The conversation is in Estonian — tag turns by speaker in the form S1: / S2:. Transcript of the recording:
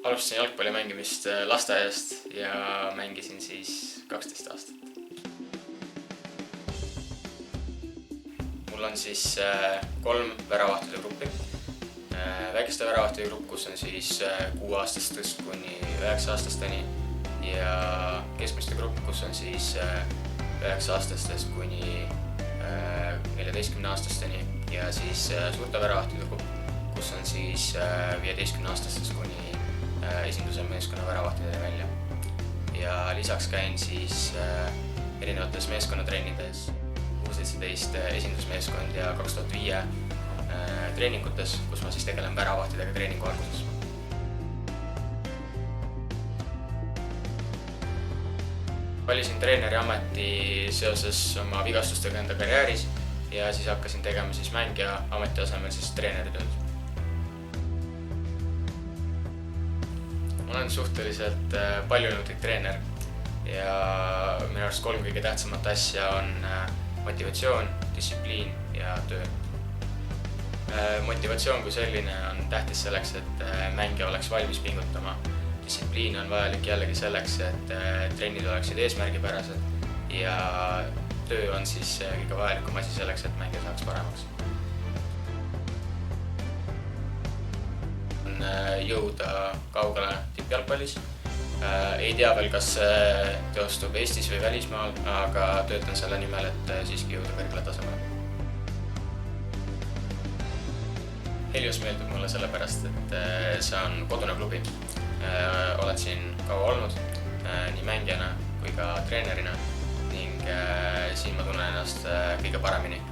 S1: Alustasin jalgpalli mängimist lasteaiast ja mängisin siis 12 aastat. Mul on siis 3 väravahtide gruppi. Väikeste väravahtide grupp, kus on siis 6-aastastest kuni 9-aastasteni ja keskmiste grupp, kus on siis 9-aastastest kuni 14-aastasteni ja siis suurte väravahtide grupp, kus on siis 15-aastastest kuni esinduse meeskonna väravahtideni välja. Ja lisaks käin siis erinevates meeskonnatreenides U17 esindusmeeskond ja 2005 treeningutes, kus ma siis tegelen väravahtidega treeningu alguses. Valisin treeneri ameti seoses oma vigastustega enda karjääris ja siis hakkasin tegema siis mängija ameti asemel siis treeneritööd. Ma olen suhteliselt paljunutlik treener ja minu arust 3 kõige tähtsamat asja on motivatsioon, distsipliin ja töö. Motivatsioon kui selline on tähtis selleks, et mängija oleks valmis pingutama. Distsipliin on vajalik jällegi selleks, et trennid oleksid eesmärgipärased ja töö on siis kõige vajalikum asi selleks, et mängija saaks paremaks. Jõuda kaugele tippjalgpallis. Ei tea veel, kas see teostub Eestis või välismaal, aga töötan selle nimel, et siiski jõuda kõrgele tasemele. Helios meeldib mulle sellepärast, et see on kodune klubi. Oled siin kaua olnud nii mängijana kui ka treenerina ning siin ma tunnen ennast kõige paremini.